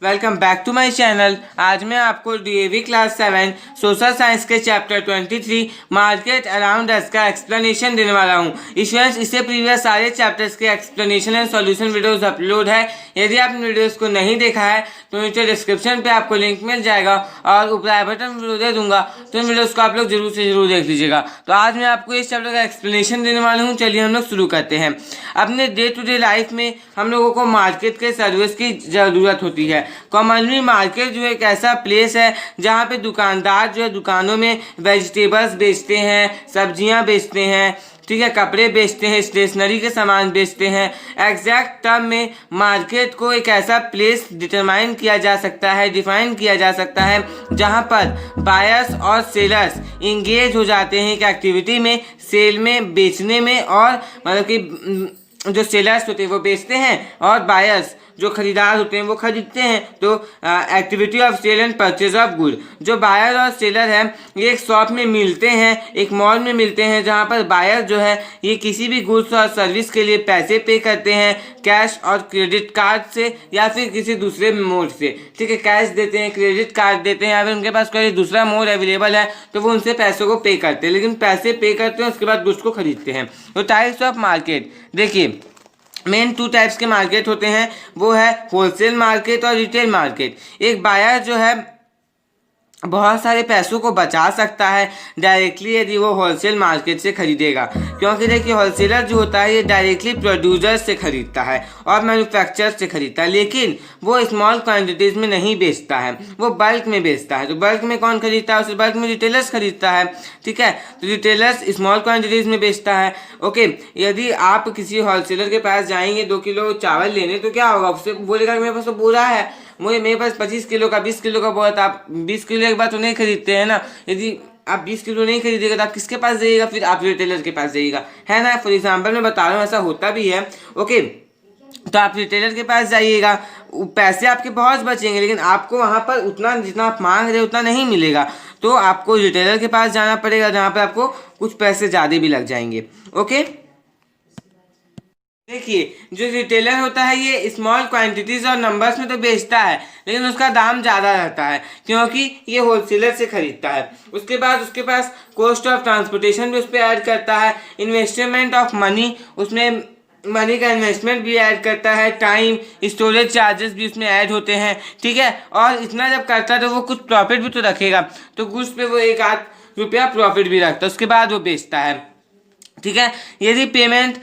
Welcome back to my channel. आज मैं आपको डीएवी क्लास 7 सोशल साइंस के चैप्टर 23 मार्केट अराउंड अस का एक्सप्लेनेशन देने वाला हूँ। स्टूडेंट्स, इससे प्रीवियस सारे चैप्टर्स के explanation and solution videos upload है। यदि आपने वीडियोस को नहीं देखा है तो नीचे डिस्क्रिप्शन पे आपको लिंक मिल जाएगा और ऊपर आई बटन वीडियो दे दूंगा, तो इन वीडियोस को आप लोग जरूर से जरूर देख लीजिएगा। तो आज मैं आपको इस चैप्टर का एक्सप्लेनेशन देने वाला हूँ। चलिए हम लोग शुरू करते हैं। अपने डे टू डे लाइफ में हम लोगों को मार्केट के सर्विस की ज़रूरत होती है। कॉमनली मार्केट जो एक ऐसा प्लेस है जहाँ पे दुकानदार जो है दुकानों में वेजिटेबल्स बेचते हैं, सब्जियाँ बेचते हैं, ठीक है, कपड़े बेचते हैं, स्टेशनरी के सामान बेचते हैं। एग्जैक्ट टर्म में मार्केट को एक ऐसा प्लेस डिटरमाइन किया जा सकता है, डिफाइन किया जा सकता है जहां पर बायर्स और सेलर्स इंगेज हो जाते हैं एक एक्टिविटी में, सेल में, बेचने में, और मतलब कि जो सेलर्स होते हैं वो बेचते हैं और बायर्स जो खरीदार होते हैं वो खरीदते हैं। तो activity of sale and purchase of good. जो बायर और सेलर है ये एक शॉप में मिलते हैं, एक मॉल में मिलते हैं, जहां पर बायर जो है ये किसी भी गुड्स और सर्विस के लिए पैसे पे करते हैं कैश और क्रेडिट कार्ड से या फिर किसी दूसरे मोड से। ठीक है, कैश देते हैं, क्रेडिट कार्ड देते हैं, या फिर उनके पास कोई दूसरा मोड अवेलेबल है तो वो उनसे पैसों को पे करते हैं, लेकिन पैसे पे करते हैं उसके बाद गुड्स को खरीदते हैं। तो टाइप्स ऑफ मार्केट देखिए, मेन 2 टाइप्स के मार्केट होते हैं, वो है होलसेल मार्केट और रिटेल मार्केट। एक बायर जो है बहुत सारे पैसों को बचा सकता है डायरेक्टली यदि वो होलसेल मार्केट से खरीदेगा, क्योंकि देखिए होलसेलर जो होता है ये डायरेक्टली प्रोड्यूसर से खरीदता है और मैन्युफैक्चरर से खरीदता है, लेकिन वो स्मॉल क्वांटिटीज में नहीं बेचता है, वो बल्क में बेचता है। तो बल्क में कौन खरीदता है? उसे बल्क में रिटेलर्स खरीदता है। ठीक है, तो रिटेलर्स स्मॉल क्वांटिटीज में बेचता है। ओके, यदि आप किसी होलसेलर के पास जाएंगे 2 किलो चावल लेने तो क्या होगा? उससे बोलेगा कि मेरे पास तो बोरा है, मेरे पास 25 किलो का 20 किलो का बोरा था। आप 20 किलो एक बार तो नहीं खरीदते हैं ना। यदि आप 20 किलो नहीं खरीदेगा तो आप किसके पास जाइएगा? फिर आप रिटेलर के पास जाइएगा, है ना। फॉर एग्जाम्पल मैं बता रहा हूँ, ऐसा होता भी है। ओके, तो आप रिटेलर के पास जाइएगा, पैसे आपके बहुत बचेंगे, लेकिन आपको वहाँ पर उतना जितना आप मांग रहे उतना नहीं मिलेगा। तो आपको रिटेलर के पास जाना पड़ेगा जहाँ पर आपको कुछ पैसे ज़्यादा भी लग जाएंगे। ओके, देखिए जो रिटेलर होता है ये स्मॉल क्वांटिटीज और नंबर्स में तो बेचता है, लेकिन उसका दाम ज़्यादा रहता है क्योंकि ये होलसेलर से खरीदता है। उसके बाद उसके पास कॉस्ट ऑफ ट्रांसपोर्टेशन भी उस पर ऐड करता है, इन्वेस्टमेंट ऑफ मनी, उसमें मनी का इन्वेस्टमेंट भी ऐड करता है, टाइम, स्टोरेज चार्जेस भी उसमें ऐड होते हैं। ठीक है, और इतना जब करता है तो वो कुछ प्रॉफिट भी तो रखेगा, तो गुड्स पे वो 1-8 रुपया प्रॉफिट भी रखता है, उसके बाद वो बेचता है। ठीक है, यदि पेमेंट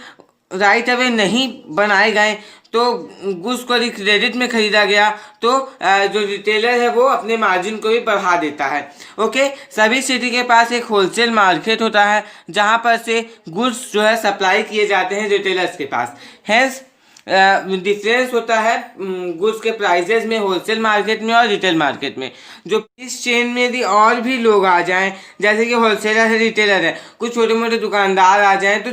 राइट अवे नहीं बनाए गए तो गुड्स को क्रेडिट में खरीदा गया तो जो रिटेलर है वो अपने मार्जिन को भी बढ़ा देता है। ओके, सभी सिटी के पास एक होलसेल मार्केट होता है जहां पर से गुड्स जो है सप्लाई किए जाते हैं रिटेलर्स के पास। हैंस डिफरेंस होता है गुड्स के प्राइजेस में होलसेल मार्केट में और रिटेल मार्केट में। जो इस चेन में यदि और भी लोग आ जाएं, जैसे कि होलसेलर है, रिटेलर है, कुछ छोटे मोटे दुकानदार आ जाएं, तो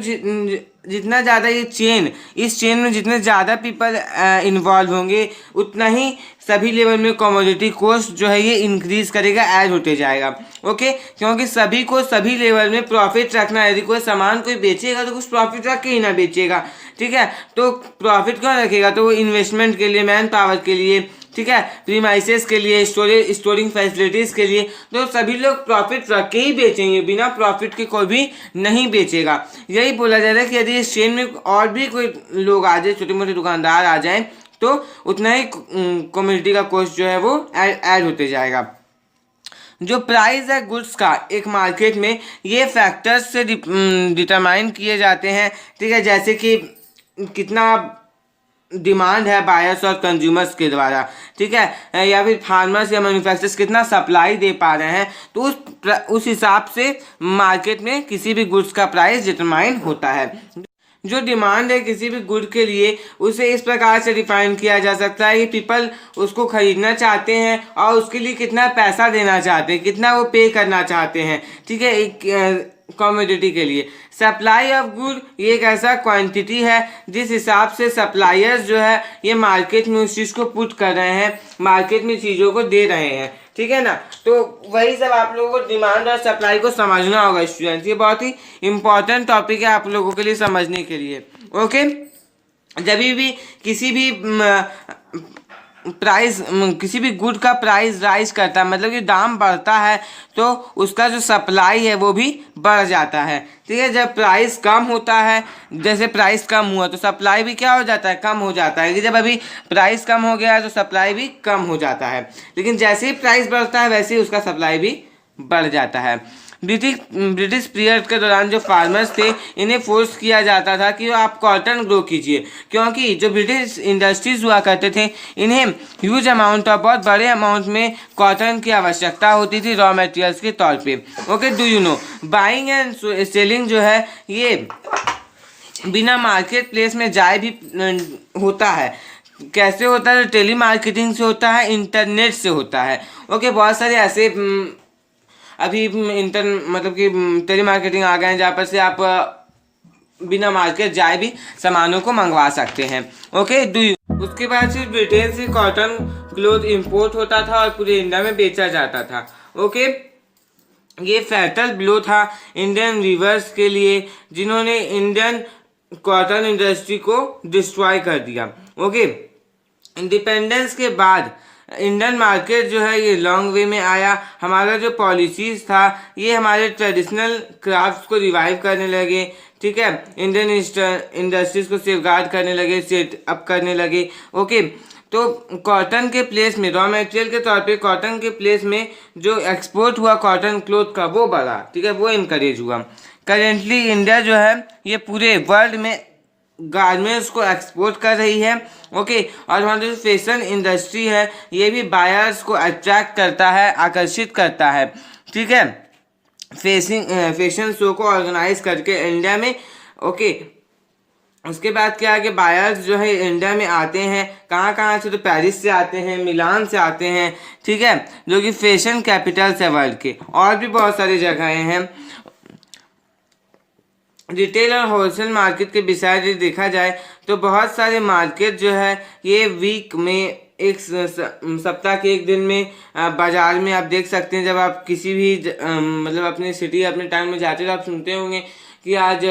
जितना ज़्यादा ये चेन, इस चेन में जितने ज़्यादा पीपल इन्वॉल्व होंगे उतना ही सभी लेवल में कमोडिटी कॉस्ट जो है ये इंक्रीज करेगा, ऐड होते जाएगा। ओके, क्योंकि सभी को सभी लेवल में प्रॉफिट रखना है। यदि कोई सामान कोई बेचेगा तो कुछ प्रॉफिट रख के ही ना बेचेगा। ठीक है, तो प्रॉफिट क्यों रखेगा? तो वो इन्वेस्टमेंट के लिए, मैन पावर के लिए, ठीक है, प्रीमाइसेस के लिए, स्टोरिंग फैसिलिटीज़ के लिए, तो सभी लोग प्रॉफिट रख के ही बेचेंगे, बिना प्रॉफिट के कोई भी नहीं बेचेगा। यही बोला जा रहा है कि यदि इस चेन में और भी कोई लोग आ जाए, छोटे मोटे दुकानदार आ जाएं, तो उतना ही कम्युनिटी का कॉस्ट जो है वो ऐड होते जाएगा। जो प्राइस है गुड्स का एक मार्केट में, ये फैक्टर्स से डिटरमाइन किए जाते हैं। ठीक है, जैसे कि कितना डिमांड है बायर्स और कंज्यूमर्स के द्वारा, ठीक है, या फिर फार्मर्स या मैन्युफैक्चरर्स कितना सप्लाई दे पा रहे हैं, तो उस हिसाब से मार्केट में किसी भी गुड्स का प्राइस डिटरमाइन होता है। जो डिमांड है किसी भी गुड के लिए उसे इस प्रकार से डिफाइन किया जा सकता है कि पीपल उसको खरीदना चाहते हैं और उसके लिए कितना पैसा देना चाहते हैं, कितना वो पे करना चाहते हैं। ठीक है, एक कमोडिटी के लिए सप्लाई ऑफ गुड ये एक ऐसा क्वांटिटी है जिस हिसाब से सप्लायर्स जो है ये मार्केट में उस चीज़ को पुट कर रहे हैं, मार्केट में चीज़ों को दे रहे हैं। ठीक है ना, तो वही सब आप लोगों को डिमांड और सप्लाई को समझना होगा स्टूडेंट्स। ये बहुत ही इंपॉर्टेंट टॉपिक है आप लोगों के लिए समझने के लिए। ओके, जब भी किसी भी प्राइस किसी भी गुड का प्राइस राइज करता है, मतलब कि दाम बढ़ता है तो उसका जो सप्लाई है वो भी बढ़ जाता है। ठीक है, जब प्राइस कम होता है, जैसे प्राइस कम हुआ तो सप्लाई भी क्या हो जाता है, कम हो जाता है। कि जब अभी प्राइस कम हो गया है तो सप्लाई भी कम हो जाता है, लेकिन जैसे ही प्राइस बढ़ता है वैसे ही उसका सप्लाई भी बढ़ जाता है। ब्रिटिश पीरियड के दौरान जो फार्मर्स थे इन्हें फोर्स किया जाता था कि आप कॉटन ग्रो कीजिए, क्योंकि जो ब्रिटिश इंडस्ट्रीज हुआ करते थे इन्हें ह्यूज अमाउंट ऑफ, बहुत बड़े अमाउंट में कॉटन की आवश्यकता होती थी रॉ मटेरियल्स के तौर पे। Okay, do you know buying and selling जो है ये बिना मार्केट प्लेस में जाए भी होता है। कैसे होता है? टेली मार्केटिंग से होता है, इंटरनेट से होता है। ओके, बहुत सारे ऐसे अभी मतलब कि टेली मार्केटिंग आ गए हैं जहाँ पर से आप बिना मार्केट जाए भी सामानों को मंगवा सकते हैं। ओके, उसके बाद फिर ब्रिटेन से कॉटन क्लोथ इंपोर्ट होता था और पूरे इंडिया में बेचा जाता था। ओके, ये फैटल ब्लो था इंडियन वीवर्स के लिए, जिन्होंने इंडियन कॉटन इंडस्ट्री को डिस्ट्रॉय कर दिया। ओके, इंडिपेंडेंस के बाद इंडियन मार्केट जो है ये लॉन्ग वे में आया। हमारा जो पॉलिसीज था ये हमारे ट्रेडिशनल क्राफ्ट्स को रिवाइव करने लगे। ठीक है, इंडियन इंडस्ट्रीज को सेफगार्ड करने लगे, सेट अप करने लगे। ओके, तो कॉटन के प्लेस में, रॉ मटेरियल के तौर पे कॉटन के प्लेस में जो एक्सपोर्ट हुआ कॉटन क्लोथ का वो बढ़ा। ठीक है, वो इनकरेज हुआ। करेंटली इंडिया जो है ये पूरे वर्ल्ड में गारमेंट्स को एक्सपोर्ट कर रही है। ओके, और हमारी जो फैशन इंडस्ट्री है ये भी बायर्स को अट्रैक्ट करता है, आकर्षित करता है। ठीक है, फैशन शो को ऑर्गेनाइज करके इंडिया में। ओके, उसके बाद क्या है कि बायर्स जो है इंडिया में आते हैं, कहाँ से? तो पेरिस से आते हैं, मिलान से आते हैं। ठीक है, जो कि फैशन कैपिटल्स है वर्ल्ड के। और भी बहुत सारी जगहें हैं। रिटेल और होलसेल मार्केट के विषय देखा जाए तो बहुत सारे मार्केट जो है ये वीक में, एक सप्ताह के एक दिन में बाजार में आप देख सकते हैं। जब आप किसी भी मतलब अपने सिटी, अपने टाउन में जाते हो तो आप सुनते होंगे कि आज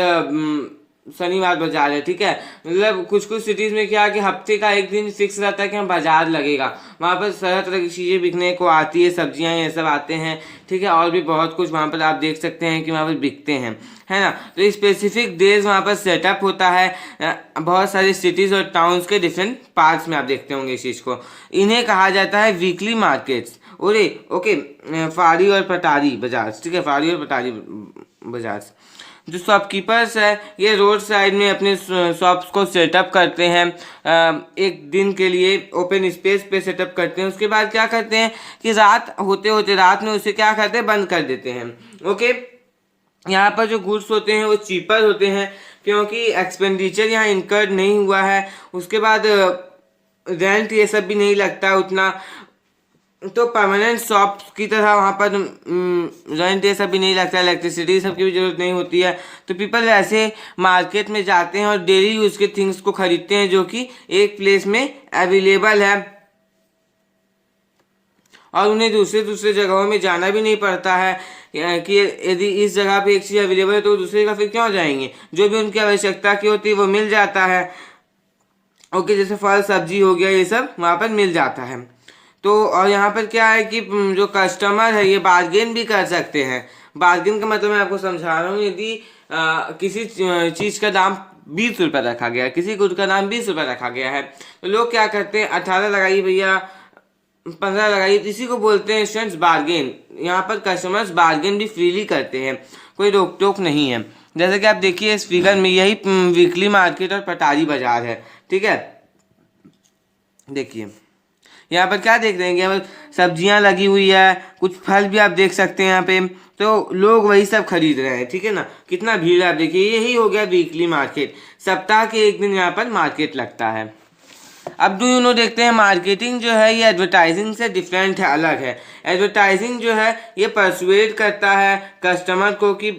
शनिवार बाजार है। ठीक है, मतलब कुछ सिटीज़ में क्या है कि हफ्ते का एक दिन फिक्स रहता है कि हम बाजार लगेगा, वहाँ पर तरह तरह की चीज़ें बिकने को आती है, सब्जियाँ ये सब आते हैं। ठीक है, और भी बहुत कुछ वहाँ पर आप देख सकते हैं कि वहाँ पर बिकते हैं, है ना। तो स्पेसिफिक डेज वहाँ पर सेटअप होता है। बहुत सारी सिटीज़ और टाउन्स के डिफरेंट पार्ट्स में आप देखते होंगे इस चीज़ को। इन्हें कहा जाता है वीकली मार्केट्स। ओके, फाड़ी और पटारी बाजार। ठीक है, फाड़ी और पटारी बाजार। जो शॉपकीपर्स है ये रोड साइड में अपने शॉप्स को सेटअप करते हैं, एक दिन के लिए ओपन स्पेस पे सेटअप करते हैं। उसके बाद क्या करते हैं कि रात होते रात में उसे क्या करते हैं, बंद कर देते हैं। ओके, यहाँ पर जो गुड्स होते हैं वो चीपर होते हैं, क्योंकि एक्सपेंडिचर यहाँ इनकर्ड नहीं हुआ है। उसके बाद रेंट ये सब भी नहीं लगता उतना, तो परमानेंट शॉप की तरह वहाँ पर रेंट ये सब भी नहीं लगता, इलेक्ट्रिसिटी सब की भी जरूरत नहीं होती है। तो पीपल ऐसे मार्केट में जाते हैं और डेली यूज़ के थिंग्स को खरीदते हैं जो कि एक प्लेस में अवेलेबल है, और उन्हें दूसरे जगहों में जाना भी नहीं पड़ता है कि यदि इस जगह पे एक चीज़ अवेलेबल है तो दूसरी जगह फिर क्यों जाएंगे। जो भी उनकी आवश्यकता की होती है वो मिल जाता है। ओके, जैसे फल सब्जी हो गया ये सब वहाँ पर मिल जाता है। तो और यहाँ पर क्या है कि जो कस्टमर है ये बार्गेन भी कर सकते हैं। बार्गेन का मतलब मैं आपको समझा रहा हूँ। यदि किसी चीज़ का दाम 20 रुपये रखा गया है, किसी गुड का दाम 20 रुपये रखा गया है, तो लोग क्या करते हैं 18 लगाइए भैया, 15 लगाइए। इसी को बोलते हैं स्टूडेंट्स बार्गेन। यहाँ पर कस्टमर्स बार्गेन भी फ्रीली करते हैं, कोई रोक टोक नहीं है। जैसे कि आप देखिए इस फिगर में यही वीकली मार्केट और पटारी बाजार है। ठीक है, देखिए यहाँ पर क्या देख रहे हैं कि यहाँ पर सब्जियाँ लगी हुई है, कुछ फल भी आप देख सकते हैं यहाँ पे, तो लोग वही सब खरीद रहे हैं। ठीक है ना, कितना भीड़ है आप देखिए। यही हो गया वीकली मार्केट, सप्ताह के एक दिन यहाँ पर मार्केट लगता है। अब डू यू नो देखते हैं मार्केटिंग जो है ये एडवर्टाइजिंग से डिफरेंट है, अलग है। एडवर्टाइजिंग जो है ये परसुएड करता है कस्टमर को कि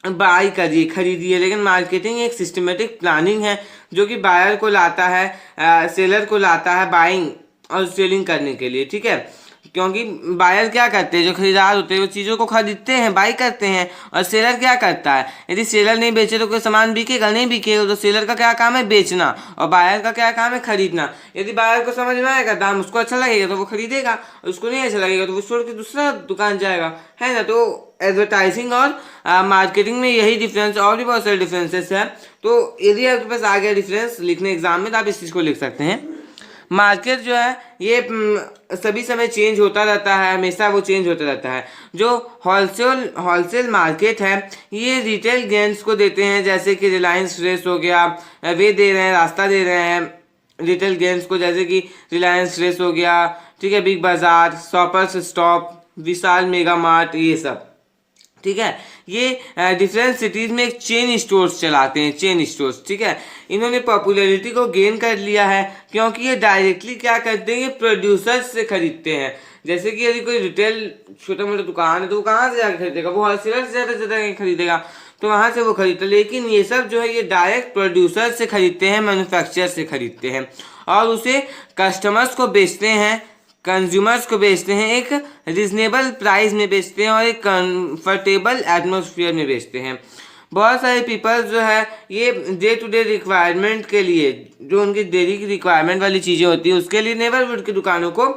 बाई करिए, खरीदिए, लेकिन मार्केटिंग एक सिस्टमेटिक प्लानिंग है जो कि बायर को लाता है, सेलर को लाता है बाइंग और सेलिंग करने के लिए। ठीक है, क्योंकि बायर क्या करते हैं, जो खरीदार होते हैं वो चीज़ों को खरीदते हैं, बाई करते हैं, और सेलर क्या करता है, यदि सेलर नहीं बेचे तो कोई सामान बिकेगा नहीं, बिकेगा तो सेलर का क्या काम है, बेचना, और बायर का क्या काम है, खरीदना। यदि बायर को समझ में आएगा, दाम उसको अच्छा लगेगा तो वो खरीदेगा, और उसको नहीं अच्छा लगेगा तो वो छोड़ के दूसरा दुकान जाएगा, है ना। तो एडवर्टाइजिंग और मार्केटिंग में यही डिफरेंस, और भी बहुत सारे डिफरेंसेस है। तो यदि आपके पास आ गया डिफरेंस लिखने एग्जाम में तो आप इस चीज़ को लिख सकते हैं। मार्केट जो है ये सभी समय चेंज होता रहता है, हमेशा वो चेंज होता रहता है। जो होलसेल मार्केट है ये रिटेल गेंस को देते हैं, जैसे कि रिलायंस फ्रेश हो गया, वे दे रहे हैं, रास्ता दे रहे हैं रिटेल गेंस को, जैसे कि रिलायंस फ्रेश हो गया, ठीक है, बिग बाजार, शॉपर्स स्टॉप, विशाल मेगा मार्ट, ये सब, ठीक है। ये डिफरेंट सिटीज़ में एक चेन स्टोर्स चलाते हैं, चेन स्टोर्स, ठीक है। इन्होंने पॉपुलैरिटी को गेन कर लिया है क्योंकि ये डायरेक्टली क्या करते हैं, ये प्रोड्यूसर्स से खरीदते हैं। जैसे कि यदि कोई रिटेल छोटा मोटा दुकान है तो वो कहाँ से जाकर खरीदेगा, वो होलसेलर से ज़्यादा खरीदेगा, तो वहाँ से वो खरीदते। लेकिन ये सब जो है ये डायरेक्ट प्रोड्यूसर से खरीदते हैं, मैन्युफैक्चरर से खरीदते हैं, और उसे कस्टमर्स को बेचते हैं, कंज्यूमर्स को बेचते हैं, एक रिजनेबल प्राइस में बेचते हैं और एक कंफर्टेबल एटमोसफियर में बेचते हैं। बहुत सारे पीपल जो है ये डे टू डे रिक्वायरमेंट के लिए, जो उनकी डेली की रिक्वायरमेंट वाली चीज़ें होती है उसके लिए नेबरहुड की दुकानों को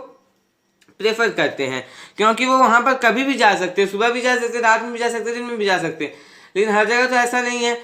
प्रेफर करते हैं, क्योंकि वो वहाँ पर कभी भी जा सकते हैं, सुबह भी जा सकते हैं, रात में भी जा सकते हैं, दिन में भी जा सकते हैं। लेकिन हर जगह तो ऐसा नहीं है।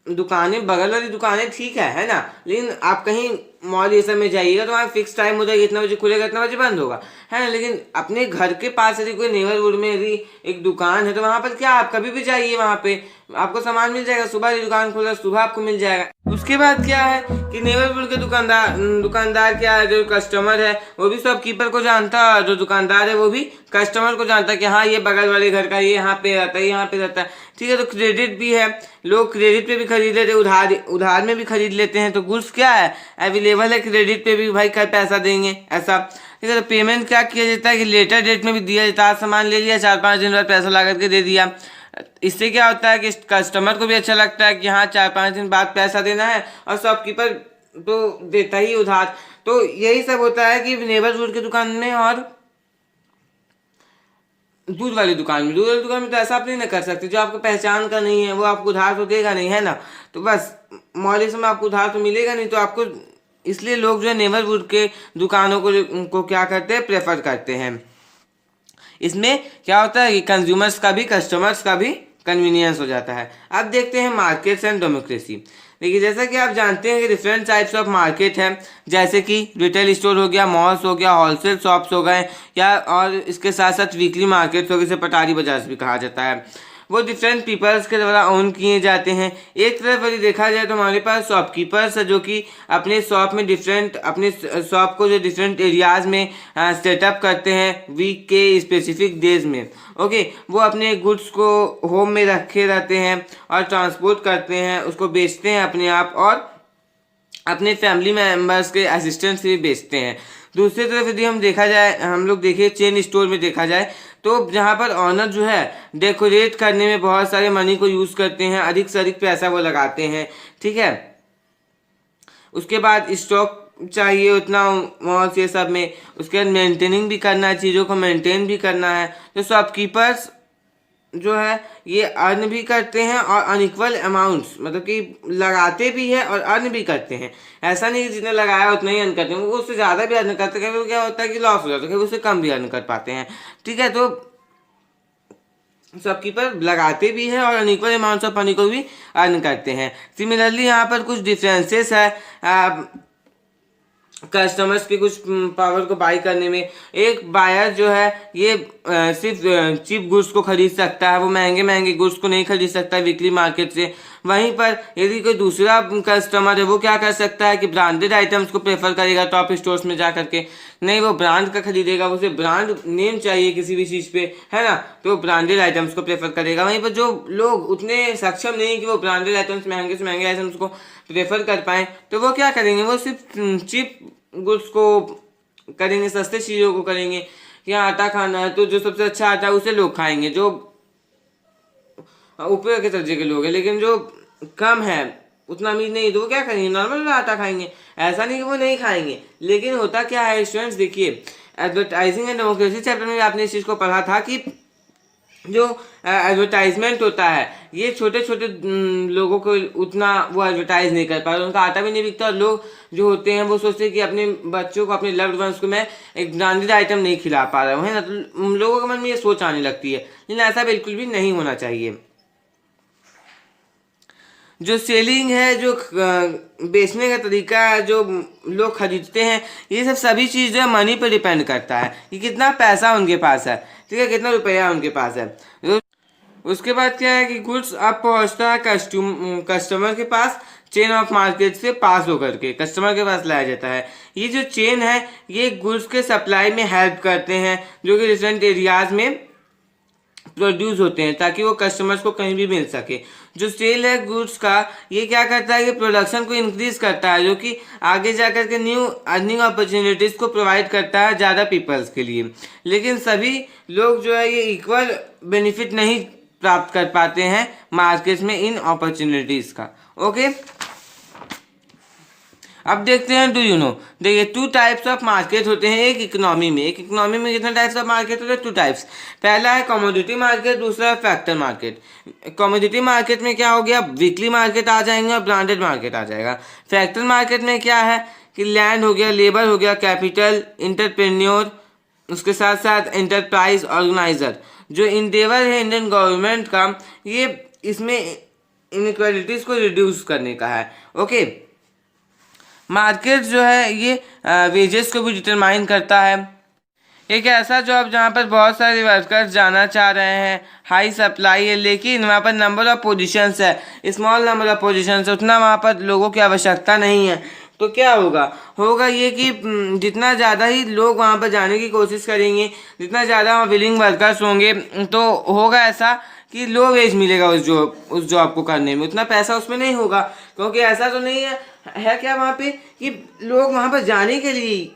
दुकानें, बगल वाली दुकानें ठीक है ना, लेकिन आप कहीं मॉल ये सब में जाइएगा तो वहाँ फिक्स टाइम हो जाएगा, इतना बजे खुलेगा इतना बजे बंद होगा, है ना। लेकिन अपने घर के पास यदि कोई नेबरहुड में यदि एक दुकान है तो वहाँ पर क्या, आप कभी भी जाइए, वहाँ पे आपको सामान मिल जाएगा, सुबह की दुकान खुला सुबह आपको मिल जाएगा। उसके बाद क्या है कि नेबरहुड के दुकानदार क्या है, जो कस्टमर है वो भी शॉपकीपर को जानता है, और जो दुकानदार है वो भी कस्टमर को जानता है कि हाँ ये बगल वाले घर का, ये यहाँ पे रहता है, यहाँ पे रहता है, ठीक है। तो क्रेडिट भी है, लोग क्रेडिट पे भी खरीद लेते हैं, उधार में भी खरीद लेते हैं। तो गुड्स क्या है, अवेलेबल है क्रेडिट पे भी, भाई कल पैसा देंगे ऐसा, ठीक है। तो पेमेंट क्या किया जाता है कि लेटर डेट में भी दिया जाता है, सामान ले लिया 4-5 दिन बाद पैसा ला करके दे दिया। इससे क्या होता है कि कस्टमर को भी अच्छा लगता है कि हाँ 4-5 दिन बाद पैसा देना है, और शॉपकीपर तो देता ही उधार। तो यही सब होता है कि नेबरहुड की दुकान में और दूध वाली दुकान में तो ऐसा आप नहीं ना कर सकते, जो आपको पहचान का नहीं है वो आपको उधार तो देगा नहीं, है ना। तो बस मॉल में आपको उधार तो मिलेगा नहीं, तो आपको, इसलिए लोग जो है नेबरहुड के दुकानों को क्या करते हैं, प्रेफर करते हैं। इसमें क्या होता है कि कंज्यूमर्स का भी, कस्टमर्स का भी कन्वीनियंस हो जाता है। अब देखते हैं मार्केट्स एंड डेमोक्रेसी। देखिए, जैसा कि आप जानते हैं कि डिफरेंट टाइप्स ऑफ मार्केट है, जैसे कि रिटेल स्टोर हो गया, मॉल्स हो गया, होलसेल शॉप्स हो गए, या और इसके साथ साथ वीकली मार्केट्स हो गए, इसे पटारी बाजार भी कहा जाता है। वो डिफरेंट पीपल्स के द्वारा ओन किए जाते हैं। एक तरफ यदि देखा जाए तो हमारे पास शॉपकीपर्स है, जो कि अपने शॉप में अपने शॉप को जो डिफरेंट एरियाज़ में सेटअप करते हैं वीक के स्पेसिफिक डेज में, ओके। वो अपने गुड्स को होम में रखे रहते हैं और ट्रांसपोर्ट करते हैं, उसको बेचते हैं अपने आप, और अपने फैमिली मेम्बर्स के असिस्टेंट से भी बेचते हैं। दूसरी तरफ यदि हम लोग देखें चेन स्टोर में देखा जाए तो जहाँ पर ऑनर जो है डेकोरेट करने में बहुत सारे मनी को यूज़ करते हैं, अधिक से अधिक पैसा वो लगाते हैं, ठीक है। उसके बाद स्टॉक चाहिए उतना मॉल्स ये सब में, उसके बाद मेंटेनिंग भी करना है, चीज़ों को मेंटेन भी करना है। तो शॉपकीपर्स जो है ये अर्न भी करते हैं, और अनइक्वल अमाउंट्स, मतलब कि लगाते भी है और अर्न भी करते हैं। ऐसा नहीं कि जितना लगाया उतना ही अर्न करते हैं, वो उससे ज़्यादा भी अर्न करते हैं। क्या होता है कि लॉस हो जाता है, उससे कम भी अर्न कर पाते हैं, ठीक है। तो शॉपकीपर लगाते भी है और अनइक्वल अमाउंट्स ऑफ मनी को भी अर्न करते हैं। सिमिलरली यहाँ पर कुछ डिफरेंसेस है कस्टमर्स की कुछ पावर को बाई करने में। एक बायर जो है ये सिर्फ चीप गुड्स को खरीद सकता है, वो महंगे महंगे गुड्स को नहीं खरीद सकता वीकली मार्केट से। वहीं पर यदि कोई दूसरा कस्टमर है वो क्या कर सकता है कि ब्रांडेड आइटम्स को प्रेफर करेगा टॉप स्टोर्स में जा करके, नहीं वो ब्रांड का खरीदेगा, उसे ब्रांड नेम चाहिए किसी भी चीज़ पे, है ना, तो ब्रांडेड आइटम्स को प्रेफर करेगा। वहीं पर जो लोग उतने सक्षम नहीं कि वो ब्रांडेड आइटम्स, महंगे से महंगे आइटम्स को प्रेफर कर पाएँ, तो वो क्या करेंगे, वो सिर्फ चीप गुड्स को करेंगे, सस्ते चीज़ों को करेंगे। या आटा खाना है तो जो सबसे अच्छा आटा है उसे लोग खाएंगे, जो ऊपर के दर्जे के लोग हैं। लेकिन जो कम है, उतना अमीर नहीं, तो वो क्या करेंगे, नॉर्मल आटा खाएंगे। ऐसा नहीं कि वो नहीं खाएंगे, लेकिन होता क्या है स्टूडेंट्स, देखिए एडवर्टाइजिंग एंड डेमोक्रेसी चैप्टर में आपने इस चीज़ को पढ़ा था कि जो एडवर्टाइजमेंट होता है ये छोटे छोटे लोगों को उतना वो एडवर्टाइज नहीं कर पा रहे, उनका आटा भी नहीं बिकता, और लोग जो होते हैं वो सोचते हैं कि अपने बच्चों को, अपने लव्ड वंस को मैं एक ब्रांडेड आइटम नहीं खिला पा रहा हूँ, है ना। तो लोगों के मन में ये सोच आने लगती है, लेकिन ऐसा बिल्कुल भी नहीं होना चाहिए। जो सेलिंग है, जो बेचने का तरीका है, जो लोग खरीदते हैं, ये सब सभी चीज़ जो है मनी पर डिपेंड करता है कि कितना पैसा उनके पास है, ठीक है, कितना रुपया उनके पास है। उसके बाद क्या है कि गुड्स अब पहुंचता है कस्टमर के पास, चेन ऑफ मार्केट से पास होकर के कस्टमर के पास लाया जाता है। ये जो चेन है ये गुड्स के सप्लाई में हेल्प करते हैं जो कि डिफरेंट एरियाज में प्रोड्यूस होते हैं ताकि वो कस्टमर्स को कहीं भी मिल सके। जो सेल है गुड्स का, ये क्या करता है कि प्रोडक्शन को इंक्रीज करता है, जो कि आगे जाकर के न्यू अर्निंग अपॉर्चुनिटीज़ को प्रोवाइड करता है ज़्यादा पीपल्स के लिए। लेकिन सभी लोग जो है ये इक्वल बेनिफिट नहीं प्राप्त कर पाते हैं मार्केट में इन अपॉर्चुनिटीज़ का। ओके, अब देखते हैं डू यू नो। देखिए 2 टाइप्स ऑफ मार्केट होते हैं एक इकोनॉमी में। कितने टाइप्स ऑफ मार्केट होते हैं? 2 टाइप्स। पहला है कमोडिटी मार्केट, दूसरा है फैक्टर मार्केट। कमोडिटी मार्केट में क्या हो गया, वीकली मार्केट आ जाएंगे और ब्रांडेड मार्केट आ जाएगा। फैक्टर मार्केट में क्या है कि लैंड हो गया, लेबर हो गया, कैपिटल, इंटरप्रेन्योर, उसके साथ साथ एंटरप्राइज ऑर्गेनाइजर। जो इंडेवर है इंडियन गवर्नमेंट का, ये इसमें इनइक्वालिटीज़ को रिड्यूस करने का है। ओके, मार्केट जो है ये वेजेस को भी डिटरमाइन करता है। एक ऐसा जॉब जहाँ पर बहुत सारे वर्कर्स जाना चाह रहे हैं, हाई सप्लाई है, लेकिन वहाँ पर नंबर ऑफ पोजीशंस है, स्मॉल नंबर ऑफ पोजीशंस है, उतना वहाँ पर लोगों की आवश्यकता नहीं है। तो क्या होगा ये कि जितना ज़्यादा ही लोग वहाँ पर जाने की कोशिश करेंगे, जितना ज़्यादा वहाँ विलिंग वर्कर्स होंगे, तो होगा ऐसा कि लो वेज मिलेगा उस जॉब को करने में, उतना पैसा उसमें नहीं होगा। क्योंकि ऐसा तो नहीं है क्या वहाँ पे कि लोग वहाँ पर जाने के लिए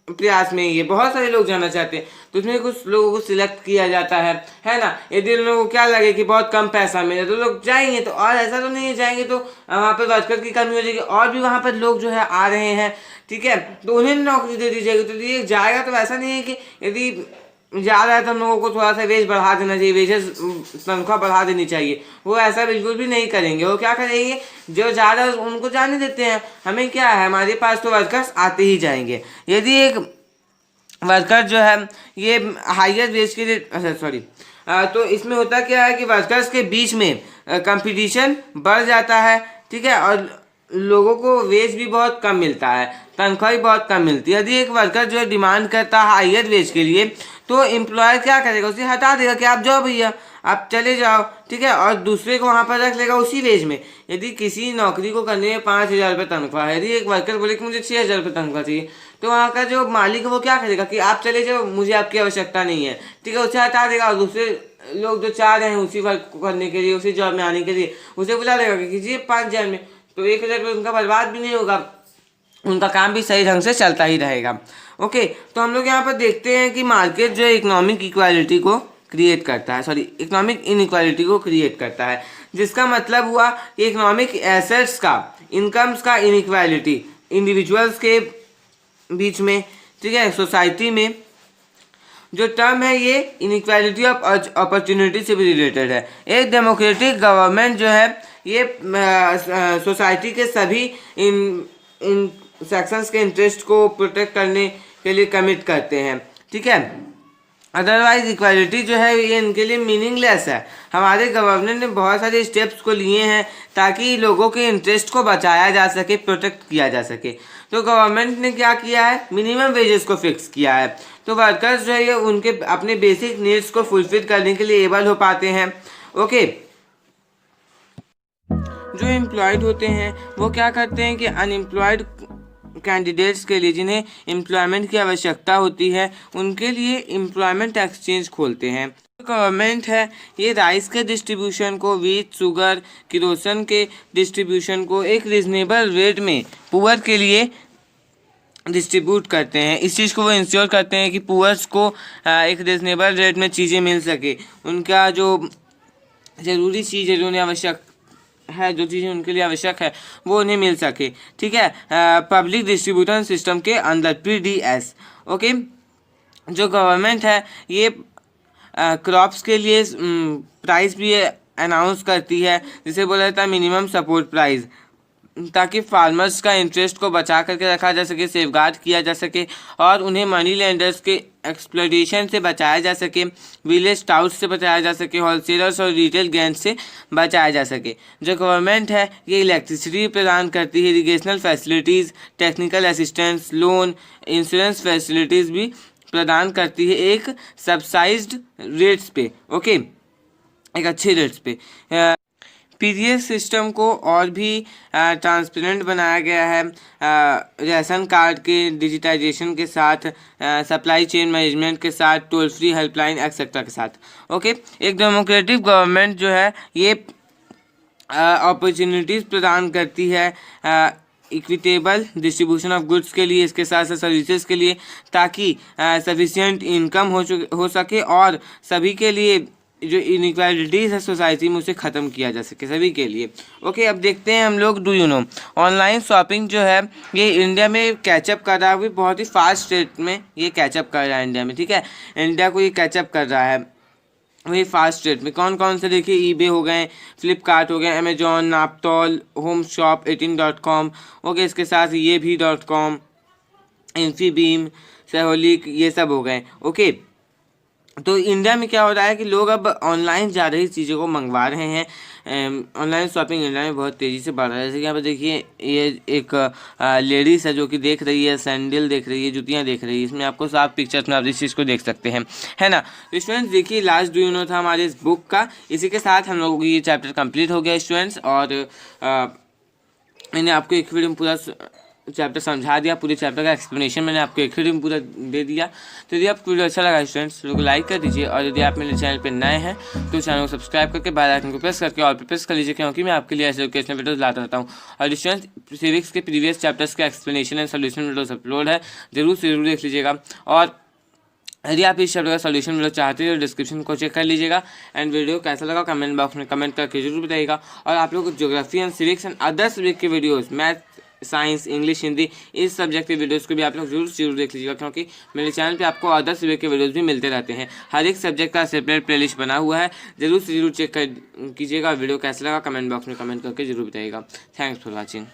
प्रयास में ही है, बहुत सारे लोग जाना चाहते हैं, तो उसमें कुछ लोगों को सिलेक्ट किया जाता है ना। यदि उन लोगों को क्या लगे कि बहुत कम पैसा मिले तो लोग जाएंगे, तो और ऐसा तो नहीं है जाएंगे तो वहाँ पर वर्कर की कमी हो जाएगी, और भी वहाँ पर लोग जो है आ रहे हैं, ठीक है, तो उन्हें नौकरी दे दी जाएगी। तो ये जाएगा, तो ऐसा नहीं है कि यदि जा रहा है तो हम लोगों को थोड़ा सा वेज बढ़ा देना चाहिए, वेजेस तनख्वाह बढ़ा देनी चाहिए, वो ऐसा बिल्कुल भी नहीं करेंगे। वो क्या करेंगे, जो जा रहा है उनको जाने देते हैं, हमें क्या है, हमारे पास तो वर्कर्स आते ही जाएंगे। यदि एक वर्कर जो है ये हायर वेज के लिए तो इसमें होता क्या है कि वर्कर्स के बीच में कंपटीशन बढ़ जाता है, ठीक है, और लोगों को वेज भी बहुत कम मिलता है, तनख्वाह भी बहुत कम मिलती है। यदि एक वर्कर जो है डिमांड करता है हायर वेज के लिए, तो एम्प्लॉयर क्या करेगा, उसे हटा देगा कि आप जाओ भैया, आप चले जाओ, ठीक है, और दूसरे को वहाँ पर रख लेगा उसी वेज में। यदि किसी नौकरी को करने में 5,000 रुपये तनख्वाह है, यदि एक वर्कर बोले कि मुझे 6,000 रुपये तनख्वाह चाहिए, तो वहाँ का जो मालिक है वो क्या करेगा कि आप चले जाओ, मुझे आपकी आवश्यकता नहीं है, ठीक है, उसे हटा देगा, और दूसरे लोग जो चाह रहे हैं उसी वर्क को करने के लिए, उसी जॉब में आने के लिए, उसे बुला देगा कि कीजिए 5,000 में, तो 1,000 रुपये उनका बर्बाद भी नहीं होगा, उनका काम भी सही ढंग से चलता ही रहेगा। ओके, तो हम लोग यहाँ पर देखते हैं कि मार्केट जो है इकोनॉमिक इक्वालिटी को क्रिएट करता है, इकोनॉमिक इनइक्वालिटी को क्रिएट करता है, जिसका मतलब हुआ कि इकोनॉमिक एसेट्स का, इनकम्स का इनइक्वालिटी इंडिविजुअल्स के बीच में, ठीक है, सोसाइटी में। जो टर्म है ये इनइक्वालिटी ऑफ अपॉर्चुनिटी से भी रिलेटेड है। एक डेमोक्रेटिक गवर्नमेंट जो है ये सोसाइटी के सभी इन सेक्शंस के इंटरेस्ट को प्रोटेक्ट करने के लिए कमिट करते हैं, ठीक है। अदरवाइज इक्वालिटी जो है ये इनके लिए मीनिंगलेस है। हमारे गवर्नमेंट ने बहुत सारे स्टेप्स को लिए हैं ताकि लोगों के इंटरेस्ट को बचाया जा सके, प्रोटेक्ट किया जा सके। तो गवर्नमेंट ने क्या किया है, मिनिमम वेजेस को फिक्स किया है, तो वर्कर्स जो है ये उनके अपने बेसिक नीड्स को फुलफिल करने के लिए एबल हो पाते हैं। ओके, जो एम्प्लॉयड होते हैं वो क्या करते हैं कि अनएम्प्लॉयड कैंडिडेट्स के लिए, जिन्हें एम्प्लॉयमेंट की आवश्यकता होती है, उनके लिए एम्प्लॉयमेंट एक्सचेंज खोलते हैं। गवर्नमेंट है ये राइस के डिस्ट्रीब्यूशन को, वीट, शुगर, किरोसिन के डिस्ट्रीब्यूशन को एक रीजनेबल रेट में पुअर के लिए डिस्ट्रीब्यूट करते हैं। इस चीज़ को वो इंश्योर करते हैं कि पुअर्स को एक रीजनेबल रेट में चीज़ें मिल सके, उनका जो ज़रूरी चीज़ है, जो उन्हें आवश्यक है, जो चीज़ें उनके लिए आवश्यक है, वो उन्हें मिल सके, ठीक है, पब्लिक डिस्ट्रीब्यूशन सिस्टम के अंदर, PDS। ओके, जो गवर्नमेंट है ये क्रॉप्स के लिए प्राइस भी अनाउंस करती है, जिसे बोला जाता है मिनिमम सपोर्ट प्राइस, ताकि फार्मर्स का इंटरेस्ट को बचा करके रखा जा सके, सेफगार्ड किया जा सके और उन्हें मनी लेंडर्स के एक्सप्लॉइटेशन से बचाया जा सके, विलेज टाउट से बचाया जा सके, होलसेलर्स और रिटेल गैंग से बचाया जा सके। जो गवर्नमेंट है ये इलेक्ट्रिसिटी प्रदान करती है, irrigational facilities, technical assistance, loan, insurance facilities भी प्रदान करती है एक सब्साइज्ड रेट्स पे, ओके, एक अच्छे रेट्स पे। पीडीएस सिस्टम को और भी ट्रांसपेरेंट बनाया गया है राशन कार्ड के डिजिटाइजेशन के साथ, सप्लाई चेन मैनेजमेंट के साथ, टोल फ्री हेल्पलाइन एक्सेट्रा के साथ, ओके। एक डेमोक्रेटिक गवर्नमेंट जो है ये अपॉर्चुनिटीज़ प्रदान करती है इक्विटेबल डिस्ट्रीब्यूशन ऑफ गुड्स के लिए, इसके साथ साथ सर्विसेज के लिए, ताकि सफिशिएंट इनकम हो सके और सभी के लिए जो इनइक्वालिटीज़ है सोसाइटी में उसे ख़त्म किया जा सके सभी के लिए, ओके। अब देखते हैं हम लोग, do you know online shopping जो है ये इंडिया में कैचअप कर रहा है, बहुत ही फास्ट रेट में ये कैचअप कर रहा है इंडिया में, ठीक है। इंडिया को ये कैचअप कर रहा है वही फास्ट रेट में। कौन कौन से देखिए, ईबे हो गए, फ्लिपकार्ट हो गए, Amazon, Naaptol, Home Shop 18.com, okay. इसके साथ ये भी .com, इन्फीबीम, सहोलिक, ये सब हो गए, ओके। तो इंडिया में क्या हो रहा है कि लोग अब ऑनलाइन जा रही चीज़ों को मंगवा रहे हैं। ऑनलाइन शॉपिंग इंडिया में बहुत तेज़ी से बढ़ रहा है। जैसे कि यहाँ पर देखिए ये एक लेडीज़ है जो कि देख रही है, सैंडल देख रही है, जूतियाँ देख रही है। इसमें आपको साफ पिक्चर्स में आप इस चीज़ को देख सकते हैं, है ना। तो स्टूडेंट्स देखिए लास्ट डू यू नो था हमारे इस बुक का। इसी के साथ हम लोगों की ये चैप्टर कंप्लीट हो गया स्टूडेंट्स, और मैंने आपको एक वीडियो में पूरा चैप्टर समझा दिया, पूरे चैप्टर का एक्सप्लेनेशन मैंने आपको एक वीडियो में पूरा दे दिया। तो यदि आपको वीडियो अच्छा लगा स्टूडेंट्स तो लाइक कर दीजिए, और यदि आप मेरे चैनल पर नए हैं तो चैनल को सब्सक्राइब करके बेल आइकन को प्रेस करके ऑल पे प्रेस कर लीजिए, क्योंकि मैं आपके लिए ऐसे एजुकेशनल वीडियोस लाता रहता हूँ। और स्टूडेंट्स सिविक्स के प्रीवियस चैप्टर्स का explanation and solution videos upload है, जरूर से जरूर देख लीजिएगा। और यदि आप इस चैप्टर का सॉल्यूशन वीडियो चाहते हैं तो डिस्क्रिप्शन को चेक कर लीजिएगा। एंड वीडियो कैसा लगा कमेंट बॉक्स में कमेंट करके जरूर बताइएगा। और आप लोग geography and civics and other subject के videos, math, science, English, Hindi, इस सब्जेक्ट के वीडियोस को भी आप लोग जरूर देख लीजिएगा, क्योंकि मेरे चैनल पे आपको अदर सब्जेक्ट के वीडियोस भी मिलते रहते हैं। हर एक सब्जेक्ट का सेपरेट प्लेलिस्ट बना हुआ है, जरूर से जरूर चेक कर कीजिएगा। वीडियो कैसा लगा कमेंट बॉक्स में कमेंट करके जरूर बताइएगा। Thanks for watching.